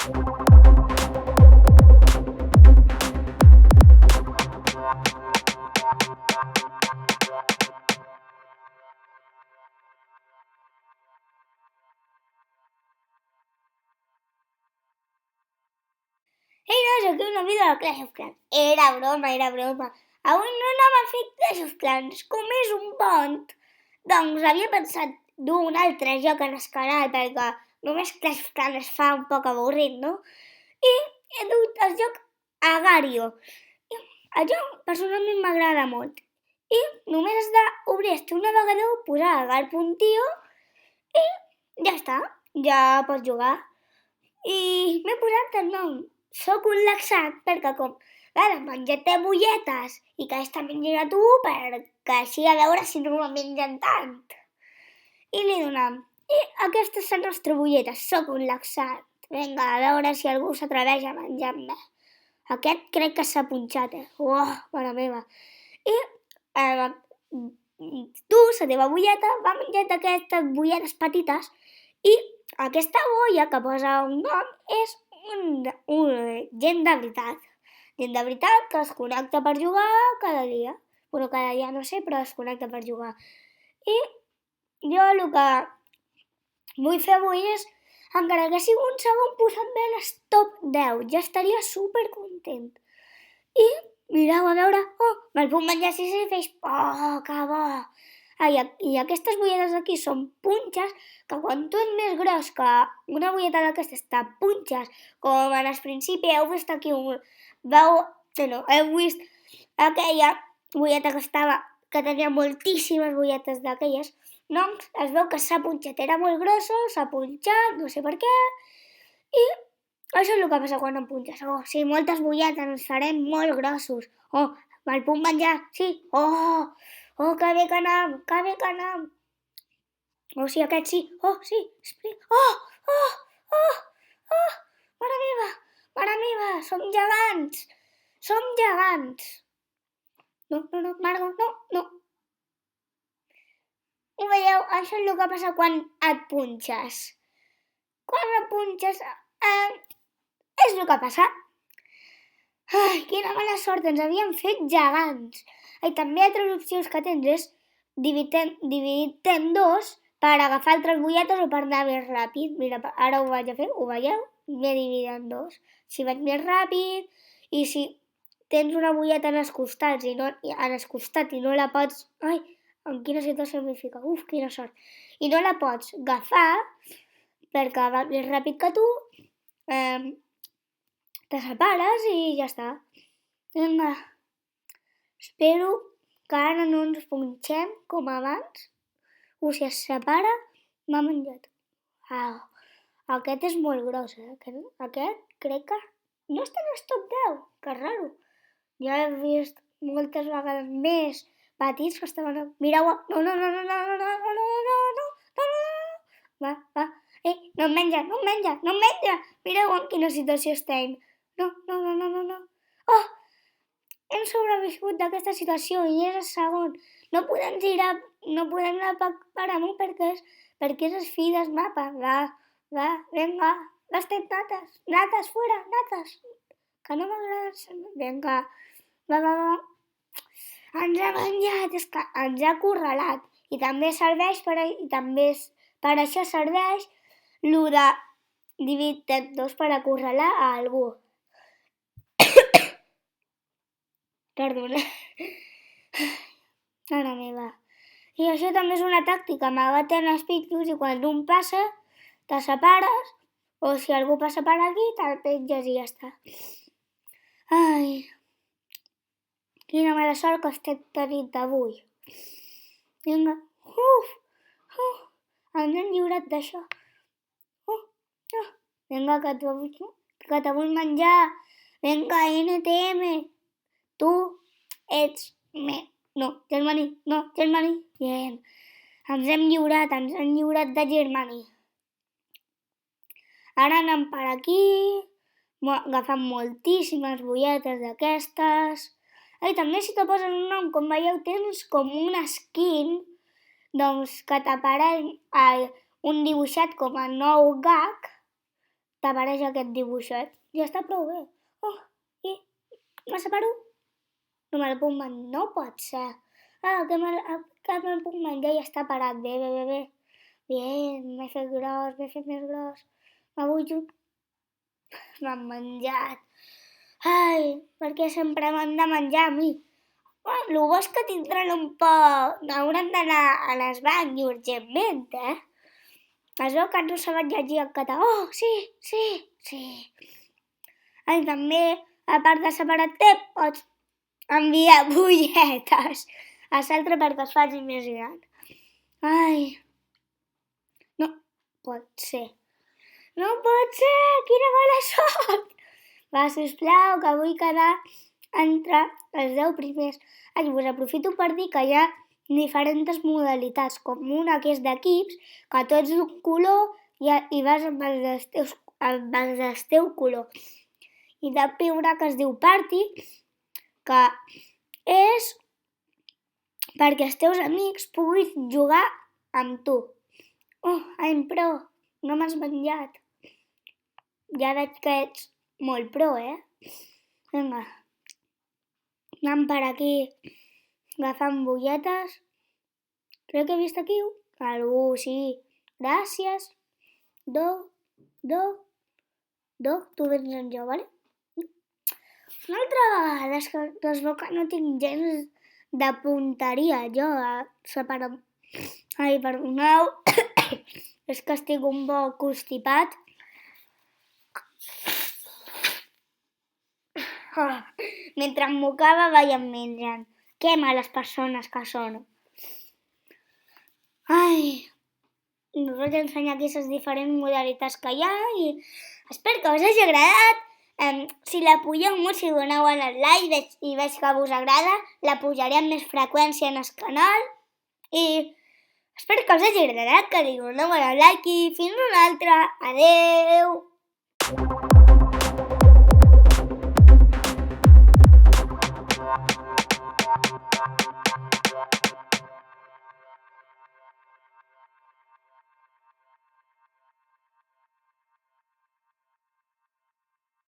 Ei, nois, aquí una vídeo de Clash of Clans. Era broma, era broma. Avui no anem a fer Clash of Clans. Com és un pont, doncs havia pensat dur un altre joc en el canal, perquè només Clash of Clans es fa un poc avorrit, no? I he dut el joc Agario. El joc personalment m'agrada molt. I només has d'obrir el navegador, posar agar.io i ja està, ja pots jugar. I m'he posat el nom Soc un laxat perquè com menjar-te bolletes i que has de menjar a tu perquè així a veure si no me mengen tant. I li donem. I aquestes són les nostres bolletes, soc un laxat. Vinga, a veure si algú s'atreveix a menjar-me. Aquest crec que s'ha punxat, mare meva. I tu, la teva bolleta, va menjar aquestes bolletes petites i aquesta bolla que posa un nom és un gent de veritat. Gent de veritat que es connecta per jugar cada dia. Bueno, cada dia no sé, però es connecta per jugar. I jo el que vull fer avui és, encara que sigui un segon, posar-me en el top 10. Ja estaria supercontent. I mireu a veure, me'l puc menjar si s'hi feix, que bo! I aquestes bolletes d'aquí són punxes que quan tu ets més gros que una bolleta d'aquestes te punxes, com en el principi heu vist aquí heu vist aquella bolleta que tenia moltíssimes bolletes d'aquelles, doncs es veu que s'ha punxat, era molt grossa, s'ha punxat, no sé per què, i això és el que passa quan em punxes. Sí, moltes bolletes, ens farem molt grossos. Me'l puc menjar? Sí. Que bé que anem, que bé que anem. Sí, aquest sí. Sí. Mare meva, som gegants. Som gegants. No, Margo, no. Ho veieu? Això és el que passa quan et punxes. Quan et punxes, és el que passa. Ai, quina mala sort, ens havien fet gegants. I també altres opcions que tens és dividir-te en dos per agafar altres bolletes o per anar més ràpid. Mira, ara ho vaig a fer, ho veieu? M'he dividit en dos. Si vaig més ràpid i si tens una bolleta en els costats i no la pots... Ai, en quina situació m'hi fica? Quina sort. I no la pots agafar perquè va més ràpid que tu, te separes i ja està. Vinga. Espero que ara no ens punxem com abans. Si es separa, m'ha menjat. Aquest és molt gros, Aquest crec que no està en el top 10, que raro. Jo he vist moltes vegades més petits que estaven... Mireu, no. Va. No em menja. Mireu en quina situació estem. No. Hem sobreviscut d'aquesta situació i és el segon. No podem anar per amunt perquè és el fi del mapa. Va, vinga, gastem nates, fora, nates. Que no m'agrada. Vinga, va. Ens ha menjat, és que ens ha acorralat. I també serveix per això serveix el de dividir dos per acorralar a algú. Perdona. Mare meva. I això també és una tàctica, amagat en els pitjos i quan un passa, te separes, o si algú passa per aquí, te'l penges i ja està. Ai, quina mala sort que estem tenint avui. Vinga. Ens hem lliurat d'això. Vinga, que te vull menjar. Vinga, NTM. Tu ets... No, Germany. Bien. Ens hem lliurat de Germany. Ara anem per aquí, agafant moltíssimes bolletes d'aquestes. I també si te posen un nom, com veieu, tens com una skin, doncs que t'apareix un dibuixat com a nou gag, t'apareix aquest dibuixet. Ja està prou bé. Oh, i me separo? No me la puc menjar. No pot ser. Que me'l puc menjar i està parat. Bé. Bien, m'he fet més gros. M'abujo. M'han menjat. Ai, per què sempre m'han de menjar a mi? El bo és que tindran un poc... Hauran d'anar a l'esbany urgentment, Es veu que no saben llegir en català. Oh, sí. Ai, també, a part de separar-te, pots enviar bulletes a l'altre perquè es faci més gran. Ai, no pot ser. No pot ser, quina mala sort! Va, sisplau, que vull quedar entre els 10 primers. Ai, us aprofito per dir que hi ha diferents modalitats, com una que és d'equips, que tots d'un color i vas amb els teu color. I també una que es diu Party, que és perquè els teus amics puguin jugar amb tu. Oh, I'm pro, no m'has menjat. Ja veig que ets molt pro, Vinga, anant per aquí agafant bulletes. Crec que he vist aquí algú, sí. Gràcies. Tu vens amb jo, vale? Una altra vegada és que es veu que no tinc gens de punteria, jo, a separar... Ai, perdoneu, és que estic un poc constipat. Mentre em mocava veiem menjant. Que males persones que són. Ai, us vaig ensenyar aquí les diferents modalitats que hi ha i espero que us hagi agradat. Si la pugeu molt, si doneu el like i veig que us agrada, la pujaré amb més freqüència en el canal i espero que us hagi agradat, que li doneu el like i fins una altra. Adeu!